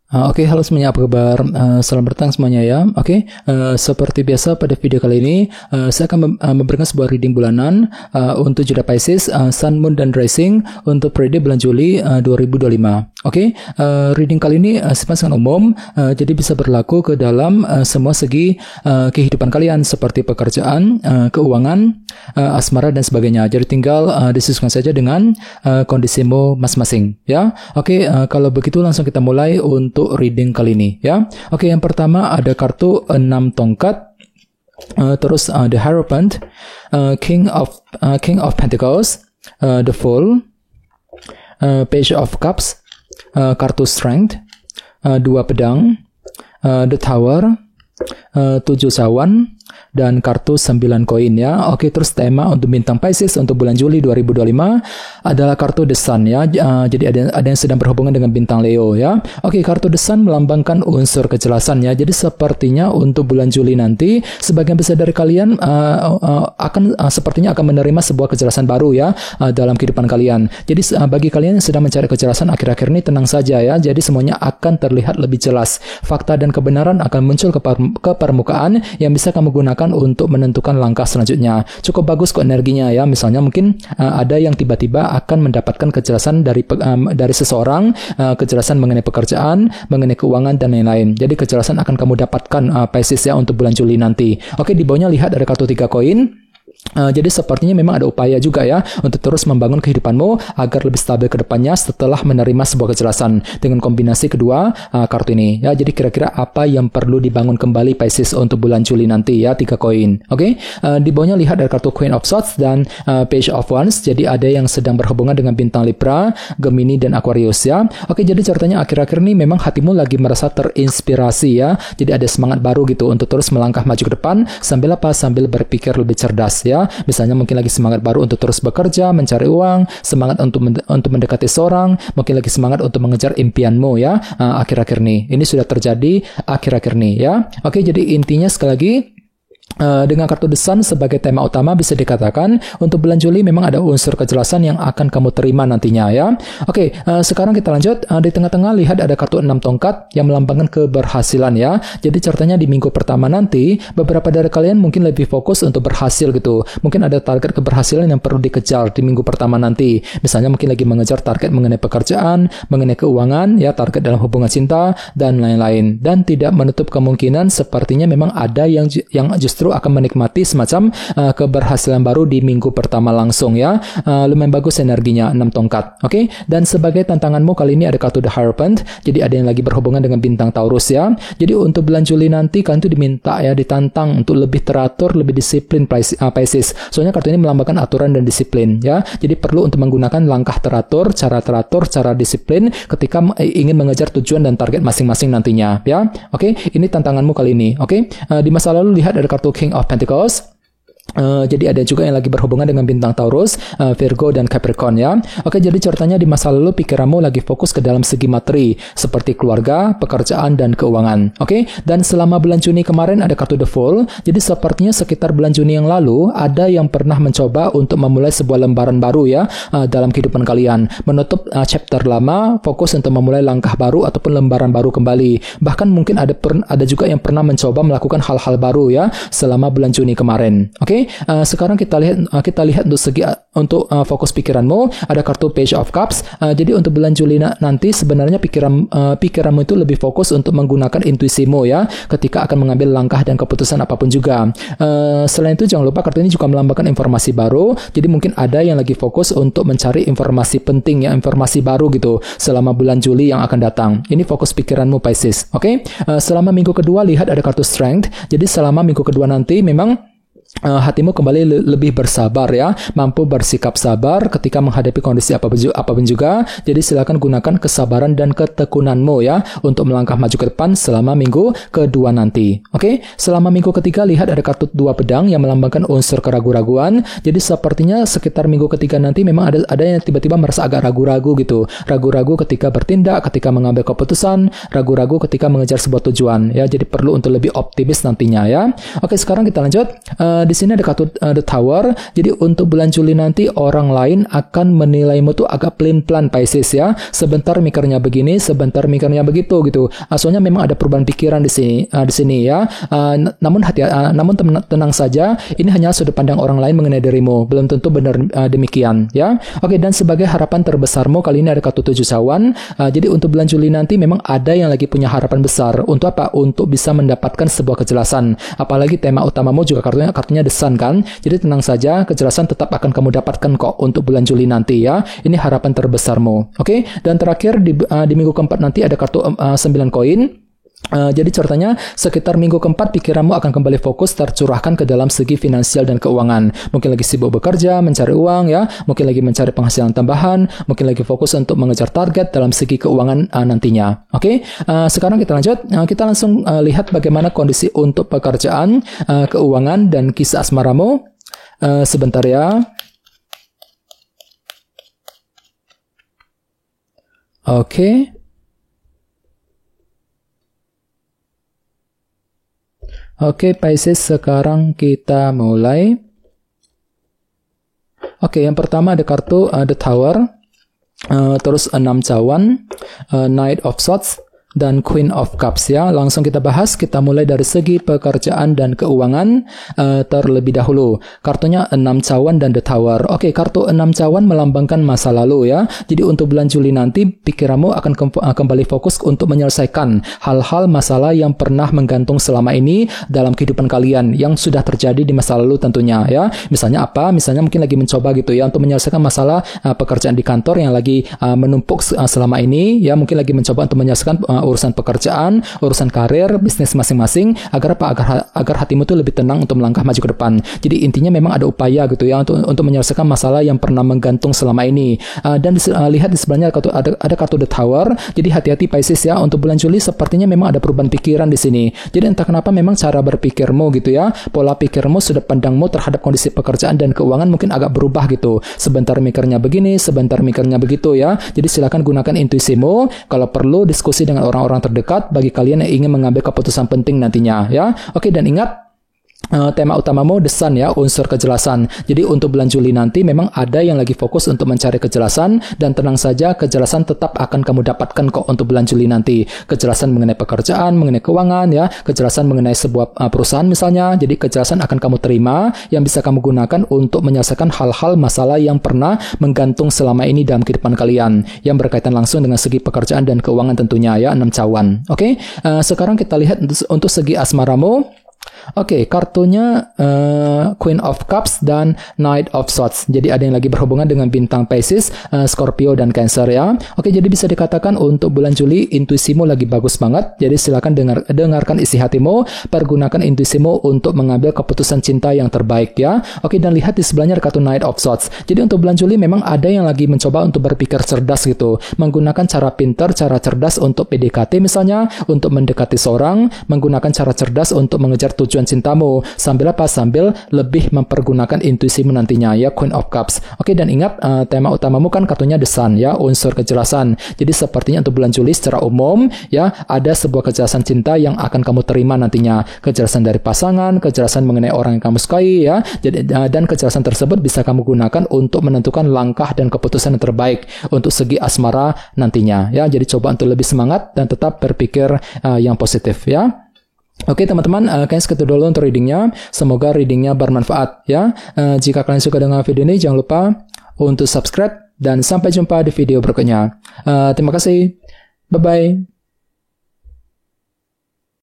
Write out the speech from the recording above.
Oke, halo semuanya, apa kabar? Selamat datang semuanya ya. Oke, seperti biasa pada video kali ini, saya akan memberikan sebuah reading bulanan untuk zodiak Pisces, Sun, Moon, dan Rising untuk periode bulan Juli 2025. Oke, reading kali ini sifatnya sangat umum, jadi bisa berlaku ke dalam semua segi kehidupan kalian seperti pekerjaan, keuangan, asmara, dan sebagainya. Jadi tinggal disesuaikan saja dengan kondisimu masing-masing ya. Oke, kalau begitu langsung kita mulai untuk reading kali ini ya. Oke, yang pertama ada kartu 6 tongkat, terus The Hierophant, King of Pentacles, The Fool, Page of Cups, kartu Strength, 2 pedang, The Tower, 7 sawan, dan kartu 9 koin ya. Oke, terus tema untuk bintang Pisces untuk bulan Juli 2025 adalah kartu The Sun ya. Jadi ada yang sedang berhubungan dengan bintang Leo ya. Oke, kartu The Sun melambangkan unsur kejelasan ya. Jadi sepertinya untuk bulan Juli nanti sebagian besar dari kalian sepertinya akan menerima sebuah kejelasan baru ya dalam kehidupan kalian. Jadi bagi kalian yang sedang mencari kejelasan akhir-akhir ini, tenang saja ya. Jadi semuanya akan terlihat lebih jelas. Fakta dan kebenaran akan muncul ke permukaan yang bisa kamu gunakan untuk menentukan langkah selanjutnya. Cukup bagus kok energinya ya. Misalnya mungkin ada yang tiba-tiba akan mendapatkan kejelasan dari seseorang, kejelasan mengenai pekerjaan, mengenai keuangan, dan lain-lain. Jadi kejelasan akan kamu dapatkan Pisces ya untuk bulan Juli nanti. Oke, di bawahnya lihat ada kartu 3 koin. Jadi sepertinya memang ada upaya juga ya untuk terus membangun kehidupanmu agar lebih stabil ke depannya setelah menerima sebuah kejelasan dengan kombinasi kedua kartu ini ya. Jadi kira-kira apa yang perlu dibangun kembali Pisces untuk bulan Juli nanti ya, 3 koin. Oke, di bawahnya lihat ada kartu Queen of Swords dan Page of Wands. Jadi ada yang sedang berhubungan dengan bintang Libra, Gemini, dan Aquarius ya. Oke, jadi ceritanya akhir-akhir ini memang hatimu lagi merasa terinspirasi ya. Jadi ada semangat baru gitu untuk terus melangkah maju ke depan sambil berpikir lebih cerdas ya. Misalnya mungkin lagi semangat baru untuk terus bekerja, mencari uang, semangat untuk mendekati seorang, mungkin lagi semangat untuk mengejar impianmu ya akhir-akhir ini. Ini sudah terjadi akhir-akhir ini ya. Oke, jadi intinya sekali lagi dengan kartu The Sun sebagai tema utama bisa dikatakan untuk bulan Juli memang ada unsur kejelasan yang akan kamu terima nantinya ya. Oke, sekarang kita lanjut. Di tengah-tengah lihat ada kartu 6 tongkat yang melambangkan keberhasilan ya. Jadi ceritanya di minggu pertama nanti beberapa dari kalian mungkin lebih fokus untuk berhasil gitu. Mungkin ada target keberhasilan yang perlu dikejar di minggu pertama nanti. Misalnya mungkin lagi mengejar target mengenai pekerjaan, mengenai keuangan ya, target dalam hubungan cinta, dan lain-lain. Dan tidak menutup kemungkinan sepertinya memang ada yang justru akan menikmati semacam keberhasilan baru di minggu pertama langsung ya. Lumayan bagus energinya 6 tongkat. Oke, dan sebagai tantanganmu kali ini ada kartu The Hierophant. Jadi ada yang lagi berhubungan dengan bintang Taurus ya. Jadi untuk bulan Juli nanti kalian tuh diminta ya, ditantang untuk lebih teratur, lebih disiplin Pisces. Soalnya kartu ini melambangkan aturan dan disiplin ya. Jadi perlu untuk menggunakan langkah teratur, cara disiplin ketika ingin mengejar tujuan dan target masing-masing nantinya ya. Oke, ini tantanganmu kali ini. Oke, di masa lalu lihat ada kartu King of Pentacles. Jadi ada juga yang lagi berhubungan dengan bintang Taurus, Virgo, dan Capricorn ya. Oke, jadi ceritanya di masa lalu pikiranmu lagi fokus ke dalam segi materi seperti keluarga, pekerjaan, dan keuangan. Oke, dan selama bulan Juni kemarin ada kartu The Fool. Jadi sepertinya sekitar bulan Juni yang lalu ada yang pernah mencoba untuk memulai sebuah lembaran baru ya dalam kehidupan kalian, menutup chapter lama, fokus untuk memulai langkah baru ataupun lembaran baru kembali. Bahkan mungkin ada juga yang pernah mencoba melakukan hal-hal baru ya selama bulan Juni kemarin. Oke, sekarang kita lihat untuk fokus pikiranmu ada kartu Page of Cups. Jadi untuk bulan Juli nanti sebenarnya pikiranmu itu lebih fokus untuk menggunakan intuisimu ya ketika akan mengambil langkah dan keputusan apapun juga. Selain itu jangan lupa kartu ini juga melambangkan informasi baru. Jadi mungkin ada yang lagi fokus untuk mencari informasi penting ya, informasi baru gitu selama bulan Juli yang akan datang. Ini fokus pikiranmu Pisces. Oke, selama minggu kedua lihat ada kartu Strength. Jadi selama minggu kedua nanti memang hatimu kembali lebih bersabar ya, mampu bersikap sabar ketika menghadapi kondisi apapun juga. Jadi silakan gunakan kesabaran dan ketekunanmu ya untuk melangkah maju ke depan selama minggu kedua nanti. Oke, selama minggu ketiga lihat ada kartu 2 pedang yang melambangkan unsur keraguan-raguan. Jadi sepertinya sekitar minggu ketiga nanti memang ada yang tiba-tiba merasa agak ragu-ragu gitu. Ragu-ragu ketika bertindak, ketika mengambil keputusan, ragu-ragu ketika mengejar sebuah tujuan ya. Jadi perlu untuk lebih optimis nantinya ya. Oke, sekarang kita lanjut. di sini ada kartu The Tower. Jadi untuk bulan Juli nanti orang lain akan menilaimu tuh agak pelin-pelan Pisces ya. Sebentar mikirnya begini, sebentar mikirnya begitu gitu. Soalnya memang ada perubahan pikiran di sini ya. Namun tenang saja, ini hanya sudut pandang orang lain mengenai dirimu. Belum tentu benar demikian ya. Oke, dan sebagai harapan terbesarmu kali ini ada kartu 7 cawan. Jadi untuk bulan Juli nanti memang ada yang lagi punya harapan besar. Untuk apa? Untuk bisa mendapatkan sebuah kejelasan. Apalagi tema utamamu juga kartunya The Sun kan. Jadi tenang saja, kejelasan tetap akan kamu dapatkan kok untuk bulan Juli nanti ya. Ini harapan terbesarmu. Oke, dan terakhir di minggu keempat nanti ada kartu 9 koin. Jadi ceritanya sekitar minggu keempat pikiranmu akan kembali fokus tercurahkan ke dalam segi finansial dan keuangan. Mungkin lagi sibuk bekerja, mencari uang ya, mungkin lagi mencari penghasilan tambahan, mungkin lagi fokus untuk mengejar target dalam segi keuangan nantinya. Oke, sekarang kita lanjut. Kita langsung lihat bagaimana kondisi untuk pekerjaan, keuangan dan kisah asmaramu. Sebentar ya. Oke. Oke, Pisces, sekarang kita mulai. Oke, yang pertama ada kartu The Tower, terus 6 cawan, Knight of Swords, dan Queen of Cups ya. Langsung kita bahas, kita mulai dari segi pekerjaan dan keuangan terlebih dahulu. Kartunya 6 cawan dan The Tower. Oke, kartu 6 cawan melambangkan masa lalu ya. Jadi untuk bulan Juli nanti pikiranmu akan kembali fokus untuk menyelesaikan hal-hal masalah yang pernah menggantung selama ini dalam kehidupan kalian yang sudah terjadi di masa lalu tentunya ya. Misalnya apa? Misalnya mungkin lagi mencoba gitu ya untuk menyelesaikan masalah pekerjaan di kantor yang lagi menumpuk selama ini ya. Mungkin lagi mencoba untuk menyelesaikan urusan pekerjaan, urusan karir, bisnis masing-masing agar hatimu tuh lebih tenang untuk melangkah maju ke depan. Jadi intinya memang ada upaya gitu ya untuk menyelesaikan masalah yang pernah menggantung selama ini. Dan lihat di sebelahnya ada kartu The Tower. Jadi hati-hati Pisces ya, untuk bulan Juli sepertinya memang ada perubahan pikiran di sini. Jadi entah kenapa memang cara berpikirmu gitu ya, pola pikirmu, sudut pandangmu terhadap kondisi pekerjaan dan keuangan mungkin agak berubah gitu. Sebentar mikirnya begini, sebentar mikirnya begitu ya. Jadi silakan gunakan intuisimu. Kalau perlu diskusi dengan orang-orang terdekat bagi kalian yang ingin mengambil keputusan penting nantinya ya. Oke, dan ingat tema utamamu The Sun ya, unsur kejelasan. Jadi untuk bulan Juli nanti memang ada yang lagi fokus untuk mencari kejelasan, dan tenang saja, kejelasan tetap akan kamu dapatkan kok untuk bulan Juli nanti. Kejelasan mengenai pekerjaan, mengenai keuangan ya, kejelasan mengenai sebuah perusahaan misalnya. Jadi kejelasan akan kamu terima yang bisa kamu gunakan untuk menyelesaikan hal-hal masalah yang pernah menggantung selama ini dalam kehidupan kalian yang berkaitan langsung dengan segi pekerjaan dan keuangan tentunya ya, 6 cawan. Oke, sekarang kita lihat untuk segi asmaramu. Oke, kartunya Queen of Cups dan Knight of Swords. Jadi ada yang lagi berhubungan dengan bintang Pisces, Scorpio dan Cancer ya. Oke, jadi bisa dikatakan untuk bulan Juli intuisimu lagi bagus banget. Jadi silakan dengarkan isi hatimu, pergunakan intuisimu untuk mengambil keputusan cinta yang terbaik ya. Oke, dan lihat di sebelahnya ada kartu Knight of Swords. Jadi untuk bulan Juli memang ada yang lagi mencoba untuk berpikir cerdas gitu, menggunakan cara pintar, cara cerdas untuk PDKT misalnya, untuk mendekati seorang, menggunakan cara cerdas untuk mengejar tujuan cintamu. Sambil apa? Sambil lebih mempergunakan intuisimu nantinya ya, Queen of Cups. Oke, dan ingat tema utamamu kan kartunya The Sun ya, unsur kejelasan. Jadi sepertinya untuk bulan Juli secara umum ya, ada sebuah kejelasan cinta yang akan kamu terima nantinya. Kejelasan dari pasangan, kejelasan mengenai orang yang kamu sukai ya. Jadi dan kejelasan tersebut bisa kamu gunakan untuk menentukan langkah dan keputusan yang terbaik untuk segi asmara nantinya ya. Jadi coba untuk lebih semangat dan tetap berpikir yang positif ya. Oke teman-teman, kayaknya segitu dulu untuk readingnya. Semoga readingnya bermanfaat ya. Jika kalian suka dengan video ini, jangan lupa untuk subscribe dan sampai jumpa di video berikutnya. Terima kasih. Bye-bye.